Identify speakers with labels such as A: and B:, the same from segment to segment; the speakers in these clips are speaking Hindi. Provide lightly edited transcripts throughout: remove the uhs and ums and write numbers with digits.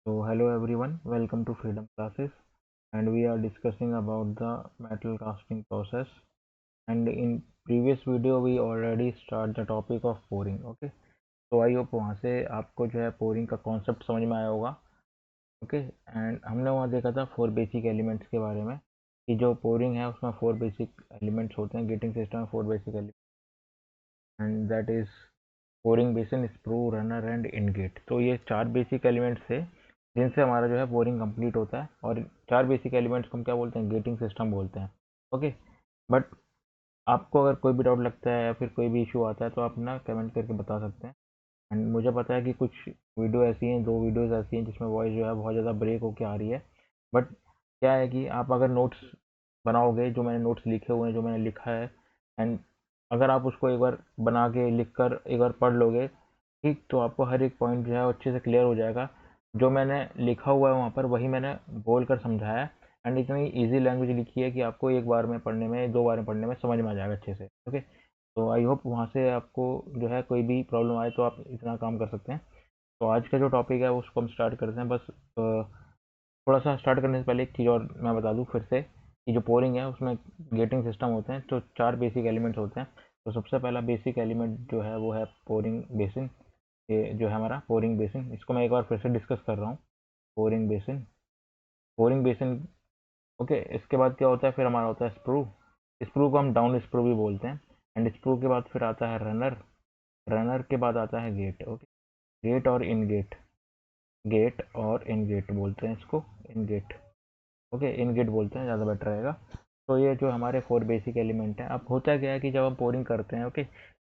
A: So hello everyone, welcome to Freedom Classes, and we are discussing about the metal casting process. And in previous video we already start the topic of pouring. Okay, तो आई होप वहाँ से आपको जो है pouring का कॉन्सेप्ट समझ में आया होगा. ओके, एंड हमने वहाँ देखा था 4 बेसिक एलिमेंट्स के बारे में कि जो pouring है उसमें 4 बेसिक एलिमेंट्स होते हैं. गेटिंग सिस्टम में 4 basic element and that is pouring basin, sprue, runner and ingot. तो ये 4 बेसिक एलिमेंट्स थे जिनसे हमारा जो है बोरिंग कंप्लीट होता है. और 4 बेसिक एलिमेंट्स को हम क्या बोलते हैं? गेटिंग सिस्टम बोलते हैं. ओके, बट आपको अगर कोई भी डाउट लगता है या फिर कोई भी इशू आता है तो आप ना कमेंट करके बता सकते हैं. एंड मुझे पता है कि कुछ वीडियो ऐसी हैं, 2 वीडियोज़ ऐसी हैं जिसमें वॉइस जो है बहुत ज़्यादा ब्रेक होके आ रही है. बट क्या है कि आप अगर नोट्स बनाओगे, जो मैंने नोट्स लिखे हुए हैं, जो मैंने लिखा है, एंड अगर आप उसको एक बार बना के लिख कर एक बार पढ़ लोगे, ठीक, तो आपको हर एक पॉइंट जो है अच्छे से क्लियर हो जाएगा. जो मैंने लिखा हुआ है वहाँ पर वही मैंने बोल कर समझाया है. एंड इतनी ईजी लैंग्वेज लिखी है कि आपको एक बार में पढ़ने में, 2 बार में पढ़ने में समझ में आ जाएगा अच्छे से. ओके, तो आई होप वहाँ से आपको जो है कोई भी प्रॉब्लम आए तो आप इतना काम कर सकते हैं. तो आज का जो टॉपिक है उसको हम स्टार्ट करते हैं. बस थोड़ा सा स्टार्ट करने से पहले एक चीज़ और मैं बता दूं फिर से कि जो पोरिंग है उसमें गेटिंग सिस्टम होते हैं. तो 4 बेसिक एलिमेंट्स होते हैं. तो सबसे पहला बेसिक एलिमेंट जो है वो है पोरिंग बेसिन. ये जो है हमारा पोरिंग बेसिन, इसको मैं एक बार फिर से डिस्कस कर रहा हूँ. Pouring basin, pouring basin. Okay, इसके बाद क्या होता है? फिर हमारा होता है स्प्रू. स्प्रू को हम डाउन स्प्रू भी बोलते हैं. एंड स्प्रू के बाद फिर आता है रनर. रनर के बाद आता है गेट. ओके, गेट और इन गेट, गेट और इन गेट बोलते हैं इसको. इन गेट, ओके, इन गेट बोलते हैं, ज़्यादा बेटर रहेगा. तो ये जो हमारे 4 बेसिक एलिमेंट हैं. अब होता क्या है कि जब हम पोरिंग करते हैं, ओके,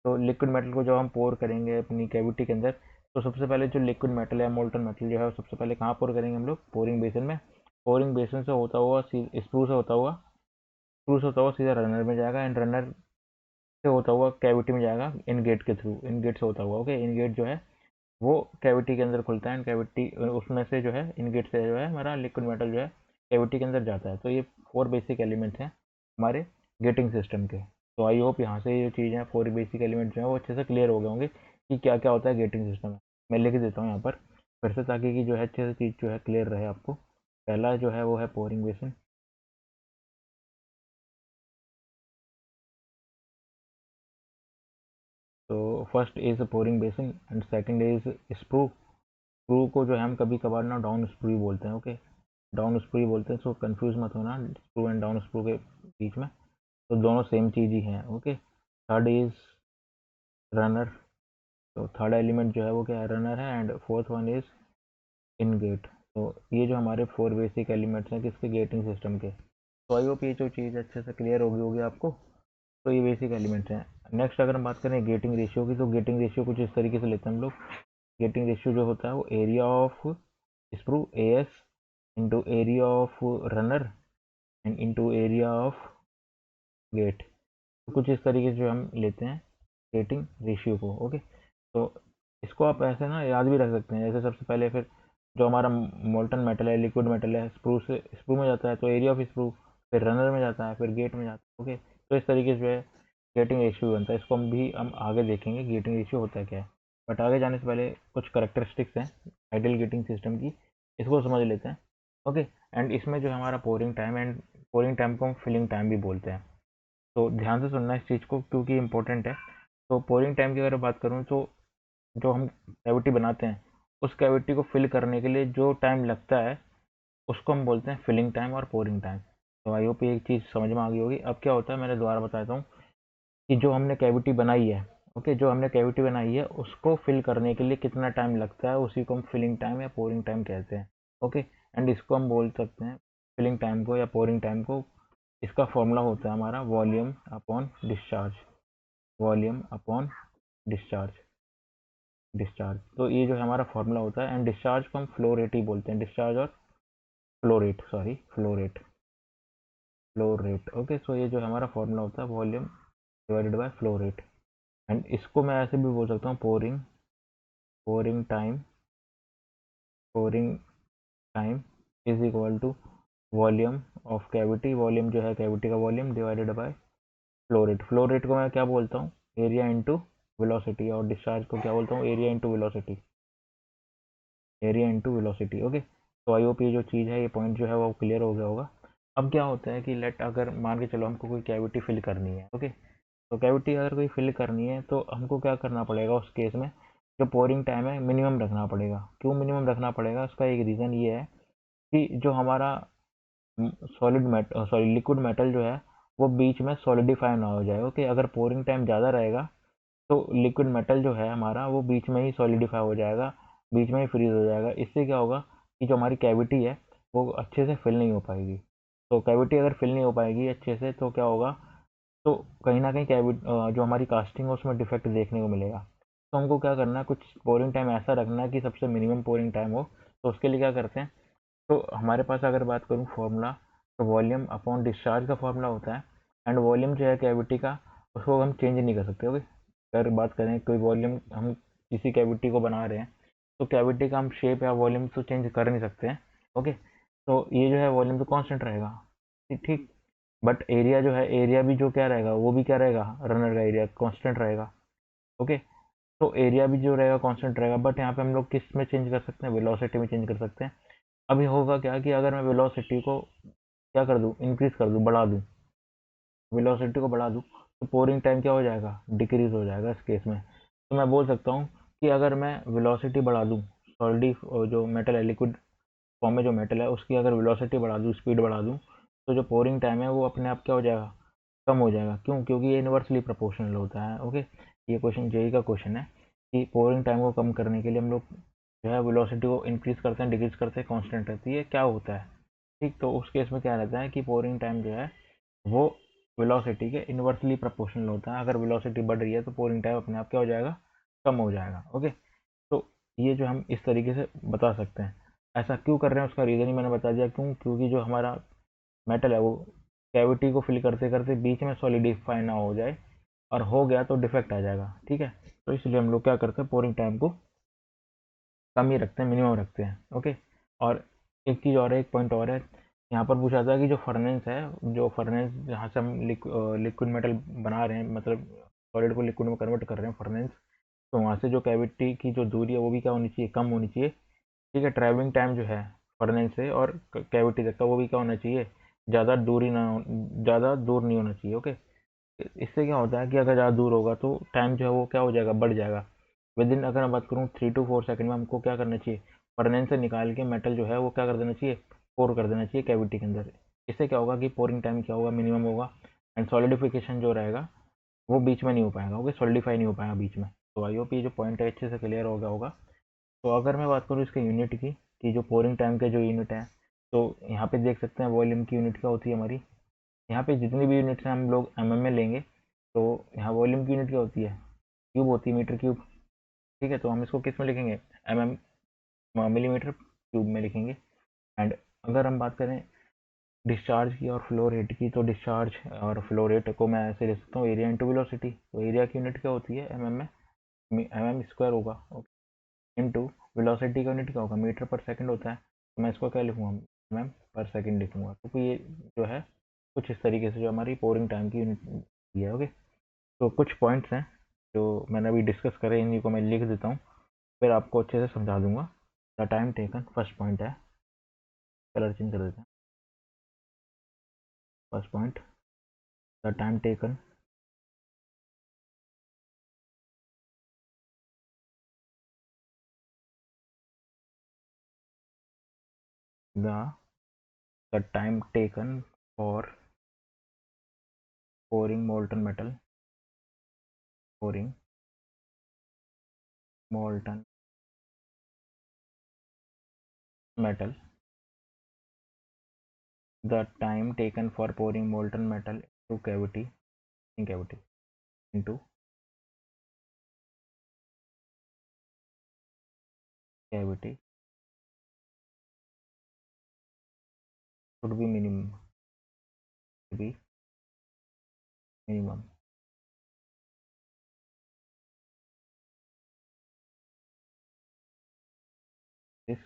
A: तो लिक्विड मेटल को जब हम पोर करेंगे अपनी कैविटी के अंदर, तो सबसे पहले जो लिक्विड मेटल है, मोल्टन मेटल जो है, सबसे पहले कहाँ पोर करेंगे हम लोग? पोरिंग बेसिन में. पोरिंग बेसिन से होता हुआ स्प्रू से होता हुआ, स्प्रू से होता हुआ सीधा रनर में जाएगा. एंड रनर से होता हुआ कैविटी में जाएगा इन गेट के थ्रू. इन गेट से होता हुआ, ओके, इन गेट जो है वो कैविटी के अंदर खुलता है. एंड कैविटी उसमें से जो है इनगेट से जो है हमारा लिक्विड मेटल जो है कैविटी के अंदर जाता है. तो ये 4 बेसिक एलिमेंट्स हैं हमारे गेटिंग सिस्टम के. तो आई होप यहाँ से ये चीज़ें, 4 बेसिक एलिमेंट जो है वो अच्छे से क्लियर हो गए होंगे कि क्या क्या होता है गेटिंग सिस्टम में. मैं लिख देता हूँ यहाँ पर फिर से, ताकि कि जो है अच्छे से चीज़ जो है क्लियर रहे आपको. पहला जो है वो है पोरिंग बेसिन. तो first is pouring basin and second is sprue. Sprue को जो है हम कभी कभार ना डाउन स्प्रू ही बोलते हैं. ओके, डाउन स्प्रू ही बोलते हैं. सो कंफ्यूज मत होना स्प्रू एंड डाउन स्प्रू के बीच में. तो दोनों सेम चीज़ ही हैं. Okay, third is runner. तो थर्ड एलिमेंट जो है वो क्या है? रनर है. And fourth one is in gate. तो ये जो हमारे 4 बेसिक एलिमेंट्स हैं किसके? गेटिंग सिस्टम के. तो आई होप ये जो चीज़ अच्छे से क्लियर होगी होगी आपको. तो ये बेसिक एलिमेंट्स हैं. नेक्स्ट अगर हम बात करें गेटिंग रेशियो की, तो गेटिंग रेशियो कुछ इस तरीके से लेते हैं हम लोग. गेटिंग रेशियो जो होता है वो area of sprue, A S, into area of runner and into area of gate. तो कुछ इस तरीके से जो हम लेते हैं गेटिंग रेशियो को. ओके, तो इसको आप ऐसे ना याद भी रख सकते हैं. जैसे सबसे पहले फिर जो हमारा मोल्टन मेटल है, लिक्विड मेटल है, स्प्रू से स्प्रू में जाता है तो एरिया ऑफ स्प्रू, फिर रनर में जाता है, फिर गेट में जाता है. ओके, तो इस तरीके से जो है गेटिंग रेशियो बनता है. इसको हम आगे देखेंगे गेटिंग रेशियो होता है क्या है. बट आगे जाने से पहले कुछ करेक्टरिस्टिक्स हैं आइडियल गेटिंग सिस्टम की, इसको समझ लेते हैं. ओके, एंड इसमें जो है हमारा pouring time, and pouring time को हम फिलिंग टाइम भी बोलते हैं. तो ध्यान से सुनना इस चीज़ को क्योंकि इंपॉर्टेंट है. तो पोरिंग टाइम की अगर बात करूँ तो जो हम कैविटी बनाते हैं उस कैविटी को फिल करने के लिए जो टाइम लगता है उसको हम बोलते हैं फिलिंग टाइम और पोरिंग टाइम. तो आई होप ये एक चीज़ समझ में आ गई होगी. अब क्या होता है, मैंने दोबारा बताता हूँ कि जो हमने कैविटी बनाई है, ओके, जो हमने कैविटी बनाई है उसको फिल करने के लिए कितना टाइम लगता है उसी को हम फिलिंग टाइम या पोरिंग टाइम कहते हैं. ओके, एंड इसको हम बोल सकते हैं फिलिंग टाइम को या पोरिंग टाइम को. इसका फॉर्मूला होता है हमारा volume upon discharge. Volume upon discharge, discharge. तो ये जो है हमारा फॉर्मूला होता है. एंड डिस्चार्ज को हम फ्लो रेट ही बोलते हैं. डिस्चार्ज और flow rate, sorry, flow rate, flow rate. Okay, so ये जो हमारा फॉर्मूला होता है volume divided by flow rate. And इसको मैं ऐसे भी बोल सकता हूँ pouring, pouring time, pouring time is equal to volume of cavity. Volume जो है कैविटी का volume divided by flow rate. Flow rate को मैं क्या बोलता हूँ? Area into velocity. और डिस्चार्ज को क्या बोलता हूँ? Area into velocity. Area into velocity. Okay, तो आई होप ये जो चीज़ है, ये पॉइंट जो है वो क्लियर हो गया होगा। अब क्या होता है कि लेट अगर मान के चलो हमको कोई कैविटी फिल करनी है। ओके, तो कैविटी अगर कोई फिल करनी है तो हमको क्या करना पड़ेगा उस केस में, जो पोरिंग टाइम है मिनिमम रखना पड़ेगा। क्यों मिनिमम रखना पड़ेगा, उसका एक रीज़न ये है कि जो हमारा लिक्विड मेटल जो है वो बीच में सॉलिडिफाई ना हो जाए। ओके, अगर पोरिंग टाइम ज़्यादा रहेगा तो लिक्विड मेटल जो है हमारा वो बीच में ही सॉलिडिफाई हो जाएगा, बीच में ही फ्रीज हो जाएगा। इससे क्या होगा कि जो हमारी कैविटी है वो अच्छे से फिल नहीं हो पाएगी। तो कैविटी अगर फिल नहीं हो पाएगी अच्छे से तो क्या होगा, तो कहीं ना कहीं जो हमारी कास्टिंग है उसमें डिफेक्ट देखने को मिलेगा। तो हमको क्या करना है, कुछ पोरिंग टाइम ऐसा रखना है कि सबसे मिनिमम पोरिंग टाइम हो। तो उसके लिए क्या करते हैं, तो हमारे पास अगर बात करूँ फॉर्मूला, तो वॉल्यूम अपॉन डिस्चार्ज का फॉर्मूला होता है। एंड वॉल्यूम जो है कैविटी का, उसको हम चेंज नहीं कर सकते। ओके, अगर बात करें कोई वॉल्यूम, हम किसी कैविटी को बना रहे हैं तो कैविटी का हम शेप या वॉल्यूम तो चेंज कर नहीं सकते हैं। ओके, तो ये जो है वॉल्यूम तो कांस्टेंट रहेगा, ठीक। बट एरिया जो है, एरिया भी जो क्या रहेगा, वो भी क्या रहेगा, रनर का एरिया कांस्टेंट रहेगा। ओके, तो एरिया भी जो रहेगा कांस्टेंट रहेगा, बट यहाँ पे हम लोग किस में चेंज कर सकते हैं, वेलोसिटी में चेंज कर सकते हैं। अभी होगा क्या कि अगर मैं वेलोसिटी को क्या कर दूँ, इंक्रीज कर दूँ, बढ़ा दूँ, वेलोसिटी को बढ़ा दूँ, तो पोरिंग टाइम क्या हो जाएगा, डिक्रीज हो जाएगा इस केस में। तो मैं बोल सकता हूँ कि अगर मैं वेलोसिटी बढ़ा दूँ, सॉलिड जो मेटल है, लिक्विड फॉर्म में जो मेटल है उसकी अगर वेलोसिटी बढ़ा दूँ, स्पीड बढ़ा दूँ, तो जो पोरिंग टाइम है वो अपने आप क्या हो जाएगा, कम हो जाएगा। क्यों, क्योंकि ये इन्वर्सली प्रोपोर्शनल होता है। ओके, ये क्वेश्चन जेई का क्वेश्चन है कि पोरिंग टाइम को कम करने के लिए हम लोग जो है वेलोसिटी को इंक्रीज करते हैं, डिक्रीज करते हैं, कांस्टेंट रहती है, क्या होता है, ठीक। तो उस केस में क्या रहता है कि पोरिंग टाइम जो है वो वेलोसिटी के इन्वर्सली प्रोपोर्शनल होता है। अगर वेलोसिटी बढ़ रही है तो पोरिंग टाइम अपने आप क्या हो जाएगा, कम हो जाएगा। ओके, तो ये जो हम इस तरीके से बता सकते हैं। ऐसा क्यों कर रहे हैं उसका रीज़न ही मैंने बता दिया, क्यों, क्योंकि जो हमारा मेटल है वो कैविटी को फिल करते करते बीच में सॉलिडिफाई ना हो जाए, और हो गया तो डिफेक्ट आ जाएगा, ठीक है। तो इसलिए हम लोग क्या करते हैं, पोरिंग टाइम को कम ही रखते हैं, मिनिमम रखते हैं। ओके, और एक चीज़ और है, एक पॉइंट और है, यहाँ पर पूछा था कि जो फर्नेस है, जो फर्नेस जहाँ से हम लिक्विड मेटल बना रहे हैं, मतलब सॉलिड को लिक्विड में कन्वर्ट कर रहे हैं, फर्नेस, तो वहाँ से जो कैविटी की जो दूरी है वो भी क्या होनी चाहिए, कम होनी चाहिए, ठीक है। ट्रैवलिंग टाइम जो है फर्नेस से और कैविटी तक का वो भी क्या होना चाहिए, ज़्यादा दूरी ना ज़्यादा दूर नहीं होना चाहिए। ओके, इससे क्या होता है कि अगर ज़्यादा दूर होगा तो टाइम जो है वो क्या हो जाएगा, बढ़ जाएगा। विद इन, अगर मैं बात करूँ 3 to 4 सेकंड में हमको क्या करना चाहिए, फर्नेस से निकाल के मेटल जो है वो क्या कर देना चाहिए, पोर कर देना चाहिए कैविटी के अंदर। इससे क्या होगा कि पोरिंग टाइम क्या होगा, मिनिमम होगा। एंड सॉलिडिफिकेशन जो रहेगा वो बीच में नहीं हो पाएगा। ओके, सॉलिडिफाई नहीं हो पाएगा बीच में। तो आई होप ये जो पॉइंट है अच्छे से क्लियर हो गया होगा। तो अगर मैं बात करूँ इसके यूनिट की, कि जो पोरिंग टाइम के जो यूनिट है, तो यहाँ पे देख सकते हैं वॉल्यूम की यूनिट क्या होती है हमारी। यहाँ पे जितनी भी यूनिट्स हैं हम लोग एमएम में लेंगे, तो यहाँ वॉल्यूम की यूनिट क्या होती है, क्यूब होती है, मीटर क्यूब, ठीक है। तो हम इसको किस में लिखेंगे, एमएम, मिलीमीटर क्यूब में लिखेंगे। एंड अगर हम बात करें डिस्चार्ज की और फ्लो रेट की, तो डिस्चार्ज और फ्लो रेट को मैं ऐसे लिख सकता हूँ, एरिया इंटू वेलोसिटी। तो एरिया की यूनिट क्या होती है, एमएम में, एमएम स्क्वायर होगा, इंटू वेलोसिटी का यूनिट क्या होगा, मीटर पर सेकंड होता है। तो मैं इसको क्या लिखूंगा, एम पर सेकंड लिखूंगा, क्योंकि ये जो है कुछ इस तरीके से जो हमारी पोरिंग टाइम की यूनिट है। ओके, तो कुछ पॉइंट्स हैं जो मैंने अभी डिस्कस करे, इन्हीं को मैं लिख देता हूँ, फिर आपको अच्छे से समझा दूंगा। The time taken, first point है, कलर चेंज कर देते हैं। First point, the time taken the the time taken for pouring molten metal, pouring molten metal, the time taken for pouring molten metal into cavity, in cavity, into cavity should be minimum, to be minimum. This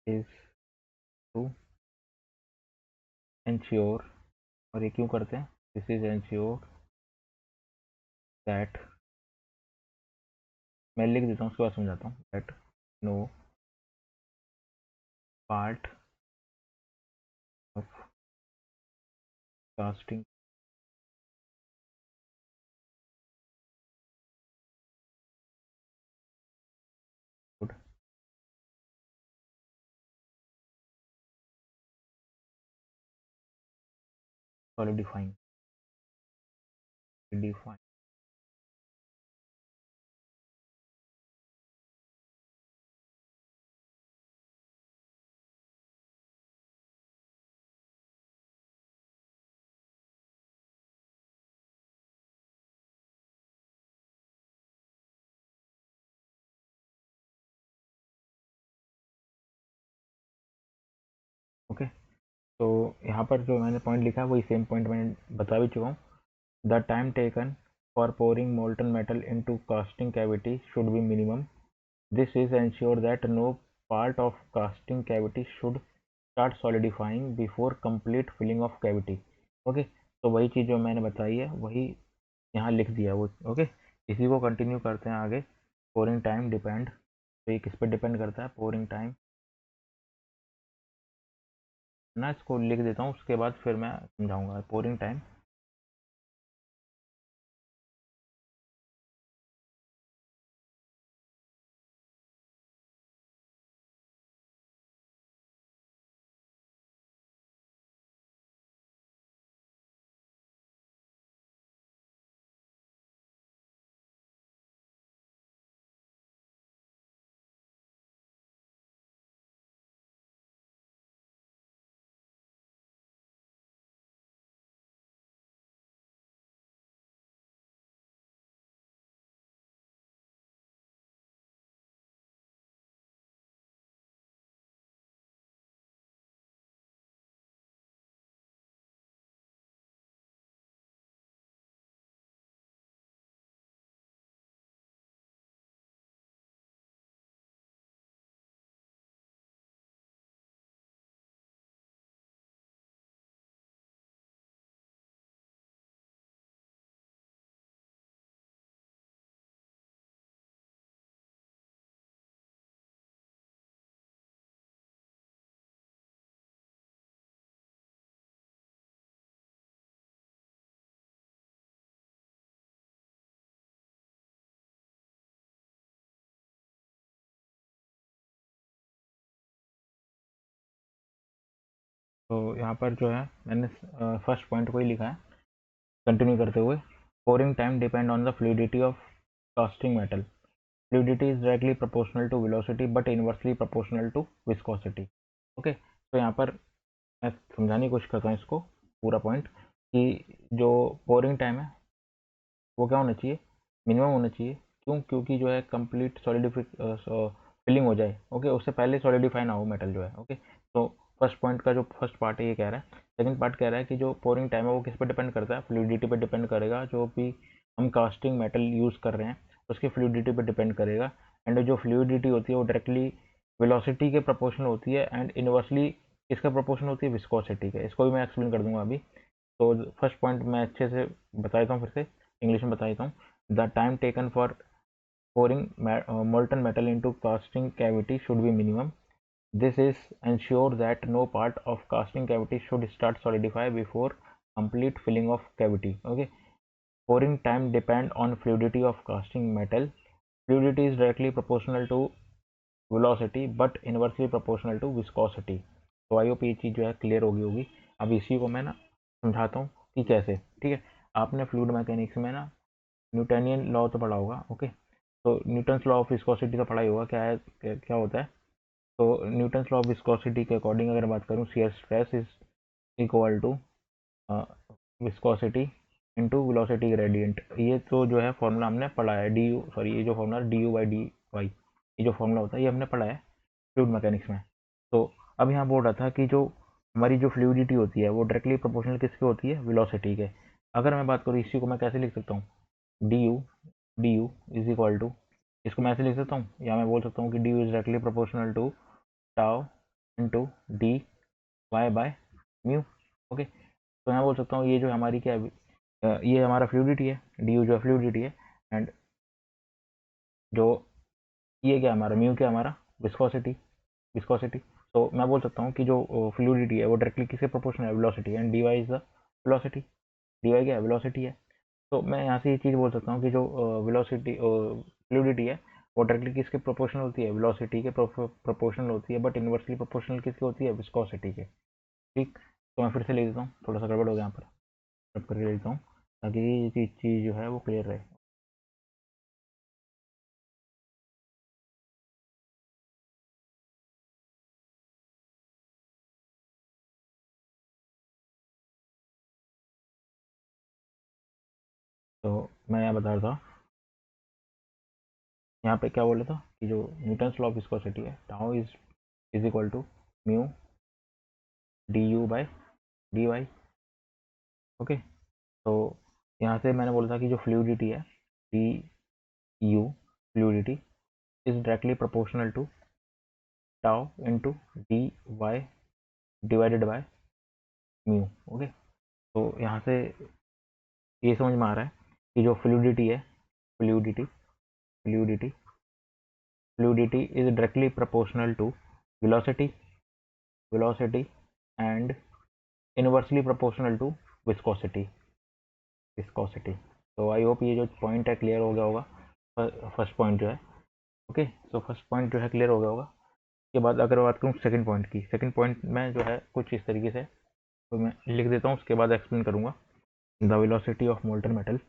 A: is to ensure, और ये क्यों करते हैं, दिस इज एंश्योर दैट, मैं लिख देता हूँ उसके बाद समझाता हूँ, that no part of casting would solidifying define okay. तो यहाँ पर जो मैंने पॉइंट लिखा है वही सेम पॉइंट मैंने बता भी चुका हूँ। The time taken for pouring molten metal into casting cavity should be minimum. This is ensure that no part of casting cavity should start solidifying before complete filling of cavity. Okay, तो वही चीज़ जो मैंने बताई है वही यहाँ लिख दिया वो। ओके, इसी को कंटिन्यू करते हैं आगे। pouring टाइम डिपेंड, तो ये किस पे डिपेंड करता है? pouring टाइम ना, इसको लिख देता हूँ, उसके बाद फिर मैं समझाऊंगा। pouring टाइम तो यहाँ पर जो है मैंने फर्स्ट पॉइंट को ही लिखा है कंटिन्यू करते हुए। pouring time depend on the fluidity of casting metal. Fluidity is directly proportional to velocity but inversely proportional to viscosity. Okay, तो यहाँ पर मैं समझाने की कोशिश करता हूँ इसको पूरा पॉइंट, कि जो pouring टाइम है वो क्या होना चाहिए? मिनिमम होना चाहिए। क्यों? क्योंकि जो है कंप्लीट सॉलिडिफिक फिलिंग हो जाए। ओके, उससे पहले सॉलिडिफाई ना हो मेटल जो है। ओके, तो फर्स्ट पॉइंट का जो फर्स्ट पार्ट है ये कह रहा है। सेकंड पार्ट कह रहा है कि जो pouring टाइम है वो किस पे डिपेंड करता है? फ्लूइडिटी पे डिपेंड करेगा। जो भी हम कास्टिंग मेटल यूज़ कर रहे हैं उसकी फ्लूइडिटी पे डिपेंड करेगा। एंड जो फ्लूइडिटी होती है वो डायरेक्टली वेलोसिटी के प्रोपोर्शनल होती है एंड इनवर्सली इसका प्रोपोर्शन होती है विस्कोसिटी के। इसको भी मैं एक्सप्लेन कर दूंगा अभी। तो फर्स्ट पॉइंट मैं अच्छे से बता देता हूँ, फिर से इंग्लिश में बता देता हूँ। The time taken for pouring molten metal into casting cavity should be minimum. This is ensure that no part of casting cavity should start solidify before complete filling of cavity. Okay, pouring time depend on fluidity of casting metal. Fluidity is directly proportional to velocity but inversely proportional to viscosity. तो आई होप ये चीज़ जो है क्लियर होगी। अब इसी को मैं ना समझाता हूँ कि कैसे। ठीक है, आपने फ्लूइड मैकेनिक्स में ना न्यूटनियन लॉ तो पढ़ा होगा। ओके, तो न्यूटन्स लॉ ऑफ विस्कोसिटी का पढ़ाई होगा। क्या है, क्या होता है? तो न्यूटन्स लॉ ऑफ विस्कोसिटी के अकॉर्डिंग अगर बात करूँ, shear stress is equal to viscosity into velocity gradient. ये तो जो है फॉर्मूला हमने पढ़ा है, डी यू सॉरी ये जो formula d u by d y, ये जो फॉर्मूला होता है ये हमने पढ़ा है फ्लूइड मैकेनिक्स में। तो अब यहाँ बोल रहा था कि जो हमारी जो फ्लूइडिटी होती है वो डायरेक्टली प्रोपोर्शनल किसके होती है? वेलोसिटी के। अगर मैं बात करूँ इसी को मैं कैसे लिख सकता हूँ? D u is equal to, इसको मैं ऐसे लिख सकता हूँ, या मैं बोल सकता हूँ कि d u is directly proportional to tau into d y by mu. Okay, तो मैं बोल सकता हूँ ये जो हमारी क्या है, ये हमारा फ्लूइडिटी है, डी यू जो है फ्लूइडिटी है, एंड जो ये क्या हमारा म्यू क्या हमारा विस्कोसिटी, विस्कोसिटी। तो मैं बोल सकता हूँ कि जो फ्लूइडिटी है वो डायरेक्टली किसके प्रोपोर्शनल है, velocity, and dy is the velocity. dy क्या है, वेलोसिटी है। तो मैं यहाँ से ये चीज़ बोल सकता हूँ कि जो वेलोसिटी फ्लूइडिटी है वो डायरेक्टली किसके प्रोपोर्शनल होती है, वेलोसिटी के प्रोपोर्शनल होती है, बट इन्वर्सली प्रोपोर्शनल किसके होती है, विस्कोसिटी के। ठीक, तो मैं फिर से लिख देता हूँ, थोड़ा सा गड़बड़ हो गया यहाँ पर, रब करके लिख देता हूँ ताकि ये चीज़ जो है वो क्लियर रहे। तो मैं यहाँ बता रहा था, यहाँ पे क्या बोला था कि जो न्यूटन्स लॉ ऑफ विस्कोसिटी है, tau is equal to mu d u by d y. Okay, तो यहाँ से मैंने बोला था कि जो फ्लूइडिटी है, d u fluidity is directly proportional to tau into d y divided by mu. Okay, तो यहाँ से ये समझ में आ रहा है कि जो फ्लूइडिटी है, fluidity fluidity fluidity is directly proportional to velocity, velocity and inversely proportional to viscosity, viscosity. तो आई होप ये जो पॉइंट है क्लियर हो गया होगा, फर्स्ट पॉइंट जो है। ओके, सो फर्स्ट पॉइंट जो है क्लियर हो गया होगा। उसके बाद अगर बात करूँ सेकंड पॉइंट की, सेकंड पॉइंट में जो है कुछ इस तरीके से, तो मैं लिख देता हूँ, उसके बाद एक्सप्लेन करूँगा। The velocity of molten metal,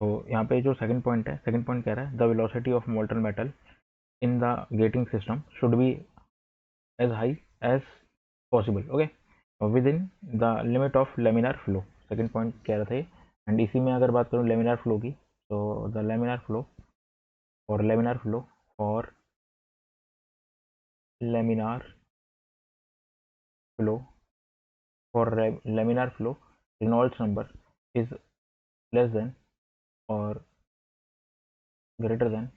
A: तो यहाँ पे जो सेकंड पॉइंट है, सेकंड पॉइंट कह रहा है the velocity of molten metal in the gating system should be as high as possible, okay, within the limit of laminar flow. Second point कह रहे थे, एंड इसी में अगर बात करूँ लेमिनार फ्लो की, तो the laminar flow for laminar flow for laminar flow for laminar flow Reynolds number is less than और ग्रेटर देन,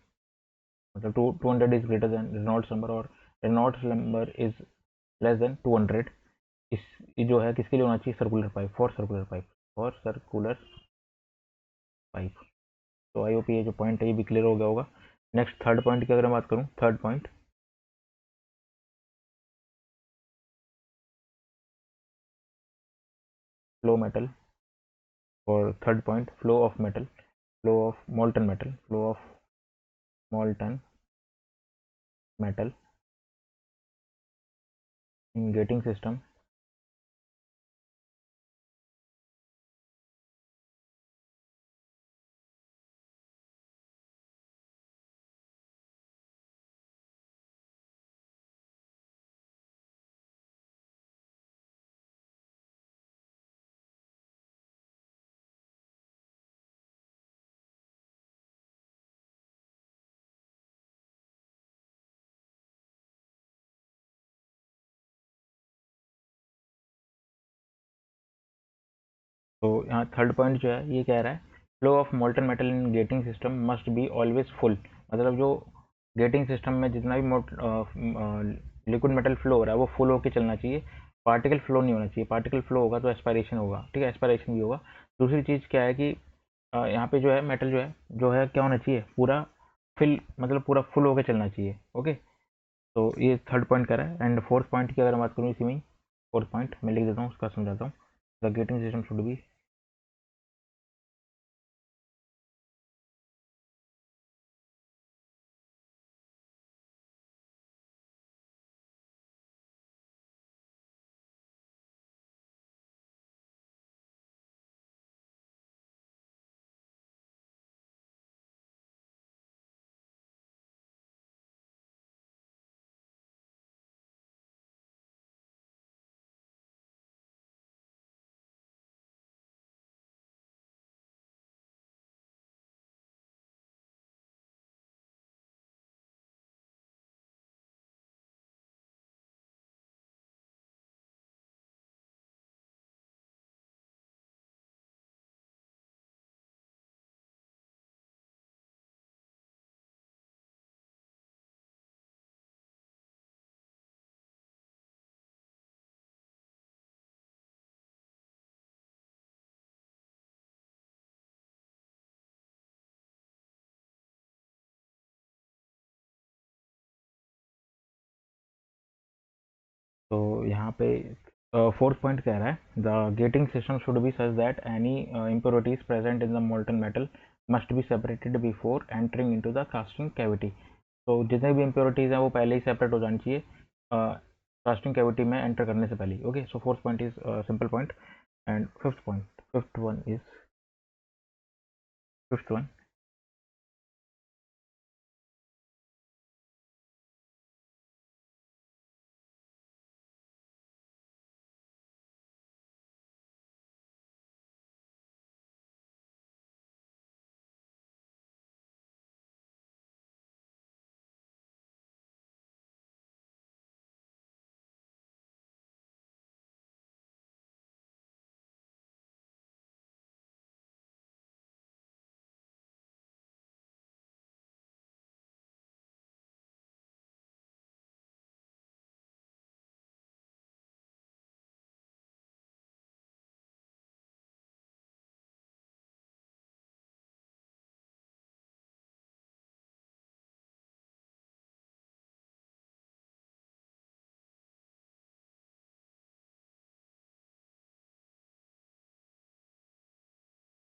A: मतलब 200 is greater than Reynolds number, और Reynolds number is less than 200। इस ये जो है किसके लिए होना चाहिए, circular pipe, for circular pipe, for circular pipe. तो आई होप ये जो पॉइंट है ये भी क्लियर हो गया होगा। नेक्स्ट थर्ड पॉइंट की अगर मैं बात करूँ, थर्ड पॉइंट, फ्लो मेटल, और third point flow of metal, flow of molten metal, flow of molten metal in gating system तो यहाँ थर्ड पॉइंट जो है ये कह रहा है flow of molten metal in gating system must be always full. मतलब जो गेटिंग सिस्टम में जितना भी लिक्विड मेटल फ्लो हो रहा है वो फुल होकर चलना चाहिए, पार्टिकल फ्लो नहीं होना चाहिए। पार्टिकल फ्लो होगा तो एस्पायरेशन होगा, ठीक है, एस्पायरेशन भी होगा। दूसरी चीज़ क्या है कि यहाँ पे जो है मेटल जो है क्या होना चाहिए, पूरा फिल, मतलब पूरा फुल होकर चलना चाहिए। ओके, तो ये थर्ड पॉइंट कह रहा है। एंड फोर्थ पॉइंट की अगर बात करूँ इसी में, फोर्थ पॉइंट मैं लिख देता हूँ, उसका समझाता हूँ। The gating system should B यहाँ पे फोर्थ पॉइंट कह रहा है the gating system should B such that any impurities present in the molten metal must be separated before entering into the casting cavity. तो जितने भी इम्प्योरिटीज हैं वो पहले ही सेपरेट हो जानी चाहिए कास्टिंग कैविटी में एंटर करने से पहले। Okay, so fourth point is simple point. And fifth one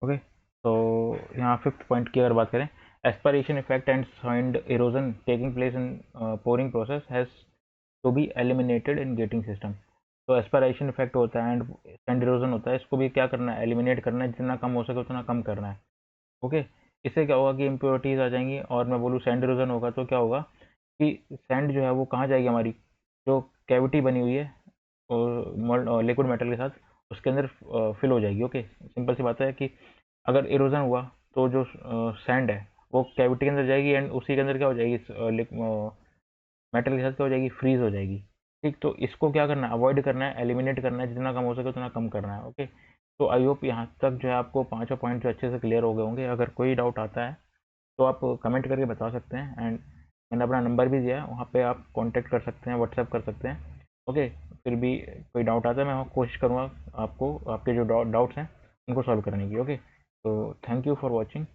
A: okay, तो यहाँ फिफ्थ पॉइंट की अगर बात करें, aspiration effect and sand erosion taking place in pouring process has to be eliminated in gating system. तो एस्पायरेशन इफेक्ट होता है एंड सैंड इरोजन होता है, इसको भी क्या करना है, एलिमिनेट करना है, जितना कम हो सके उतना कम करना है। ओके, इससे क्या होगा कि इम्प्योरिटीज आ जाएंगी, और मैं बोलूँ सैंड इरोजन होगा तो क्या होगा कि सैंड जो है वो कहाँ जाएगी, हमारी जो कैविटी बनी हुई है और लिक्विड मेटल के साथ उसके अंदर फिल हो जाएगी। ओके, सिंपल सी बात है कि अगर इरोजन हुआ तो जो सैंड है वो कैविटी के अंदर जाएगी एंड उसी के अंदर क्या हो जाएगी, मेटल के साथ क्या हो जाएगी, फ्रीज हो जाएगी। ठीक, तो इसको क्या करना है, अवॉइड करना है, एलिमिनेट करना है, जितना कम हो सके उतना कम करना है। ओके, तो आई होप यहाँ तक जो है आपको पांचों पॉइंट जो अच्छे से क्लियर हो गए होंगे। अगर कोई डाउट आता है तो आप कमेंट करके बता सकते हैं, एंड मैंने अपना नंबर भी दिया है, वहाँ पे आप कांटेक्ट कर सकते हैं, व्हाट्सएप कर सकते हैं। ओके, फिर भी कोई डाउट आता है मैं कोशिश करूँगा आपको आपके जो डाउट्स हैं उनको सॉल्व करने की। ओके, तो थैंक यू फॉर वॉचिंग।